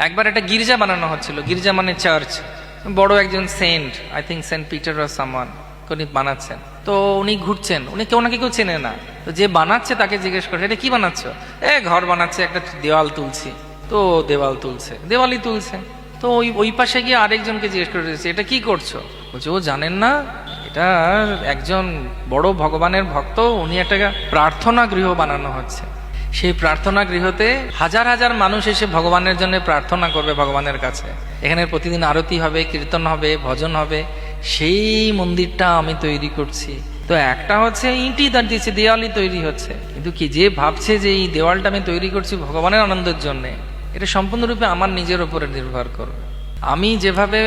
একবার একটা গির্জা বানানো হচ্ছিল, গির্জা মানে চার্চ, বড় একজন saint, I think saint Peter আর সামান উনি বানাচ্ছেন। তো উনি ঘুরছেন, উনি কেউ নাকি কেউ চেনে না। তো যে বানাচ্ছে তাকে জিজ্ঞেস করে, এটা কি বানাচ্ছ? ঘর বানাচ্ছে, একটা দেওয়াল তুলছি। তো দেওয়াল তুলছে, দেওয়ালই তুলছে। তো ওই পাশে গিয়ে আরেকজনকে জিজ্ঞেস করে দিয়েছে, এটা কি করছো? বলছে, ও জানেন না, এটা একজন বড় ভগবানের ভক্ত, উনি একটা প্রার্থনা গৃহ বানানো হচ্ছে। সেই প্রার্থনা গৃহতে হাজার হাজার মানুষ এসে ভগবানের জন্য প্রার্থনা করবে ভগবানের কাছে। এখানে প্রতিদিন আরতি হবে, কীর্তন হবে, ভজন হবে। সেই মন্দিরটা আমি তৈরি করছি। তো একটা হচ্ছে ইঁটই দাঁড় দিয়েছে, দেওয়ালই তৈরি হচ্ছে, কিন্তু কি যে ভাবছে যে এই দেওয়ালটা আমি তৈরি করছি ভগবানের আনন্দের জন্যে, এটা সম্পূর্ণরূপে আমার নিজের উপরে নির্ভর করবে। আমি যেভাবে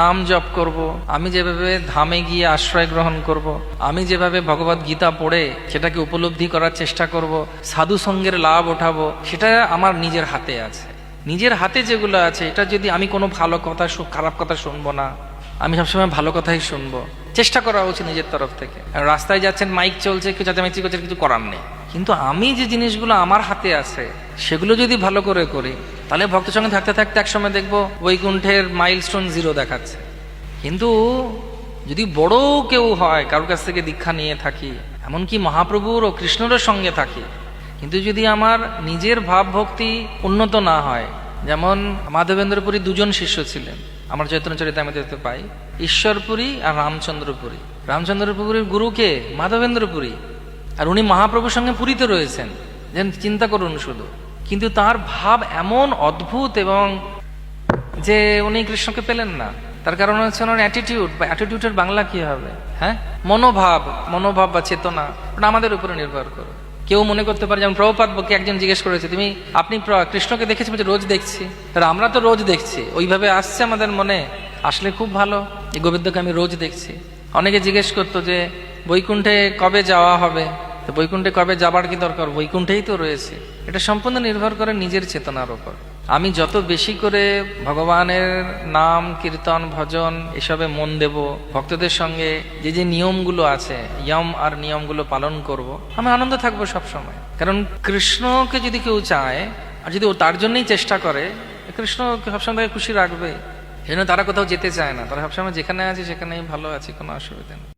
নাম জপ করব, আমি যেভাবে ধামে গিয়ে আশ্রয় গ্রহণ করব, আমি যেভাবে ভগবদ গীতা পড়ে সেটাকে উপলব্ধি করার চেষ্টা করব, সাধু সঙ্গের লাভ ওঠাবো, সেটা আমার নিজের হাতে আছে। নিজের হাতে যেগুলো আছে, এটা যদি আমি কোনো ভালো কথা, খারাপ কথা শুনবো না, আমি সবসময় ভালো কথাই শুনবো, চেষ্টা করা উচিত নিজের তরফ থেকে। রাস্তায় যাচ্ছেন, মাইক চলছে, কেউ চেঁচামেচি করছে, কিছু করার নেই, কিন্তু আমি যে জিনিসগুলো আমার হাতে আছে সেগুলো যদি ভালো করে করি, তাহলে ভক্তের সঙ্গে থাকতে থাকতে একসময় দেখবো বৈকুণ্ঠের মাইলস্টোন 0 দেখাচ্ছে। কিন্তু যদি বড় কেউ হয়, কারোর কাছ থেকে দীক্ষা নিয়ে থাকি, এমনকি মহাপ্রভুর ও কৃষ্ণের সঙ্গে থাকি, কিন্তু যদি আমার নিজের ভাব ভক্তি উন্নত না হয়, যেমন মাধবেন্দ্রপুরী 2জন শিষ্য ছিলেন, আমার চৈতন্য চরিতামৃতে পাই, ঈশ্বরপুরী আর রামচন্দ্রপুরী। রামচন্দ্রপুরীর গুরুকে মাধবেন্দ্রপুরী, আর উনি মহাপ্রভুর সঙ্গে পুরীতে রয়েছেন, যেন চিন্তা করুন শুধু। কিন্তু তার ভাব এমন অদ্ভুত, এবং যে উনি কৃষ্ণকে পেলেন না, তার কারণ হচ্ছে ওনার অ্যাটিটিউড, বা অ্যাটিটিউডের বাংলা কি হবে? মনোভাব, মনোভাব বা চেতনা, ওটা আমাদের উপরে নির্ভর করে। কেউ মনে করতে পারে, যেমন প্রভুপাদকে একজন জিজ্ঞেস করেছে, আপনি কৃষ্ণকে দেখেছেন? বলছে, রোজ দেখছি। তাহলে আমরা তো রোজ দেখছি, ওইভাবে আসছে আমাদের মনে, আসলে খুব ভালো, এই গোবিন্দকে আমি রোজ দেখছি। অনেকে জিজ্ঞেস করতো যে বৈকুণ্ঠে কবে যাওয়া হবে, তো বৈকুণ্ঠে কবে যাবার কি দরকার, বৈকুণ্ঠেই তো রয়েছে। এটা সম্পূর্ণ নির্ভর করে নিজের চেতনার উপর। আমি যত বেশি করে ভগবানের নাম, কীর্তন, ভজন এসবে মন দেব, ভক্তদের সঙ্গে যে যে নিয়মগুলো আছে, ইয়ম আর নিয়মগুলো পালন করব, আমি আনন্দ থাকবো সব সময়। কারণ কৃষ্ণকে যদি কেউ চায়, আর যদি ও তার জন্যই চেষ্টা করে, কৃষ্ণ সবসময় তাকে খুশি রাখবে। এই জন্য তারা কোথাও যেতে চায় না, তারা সবসময় যেখানে আছে সেখানেই ভালো আছে, কোনো অসুবিধা নেই।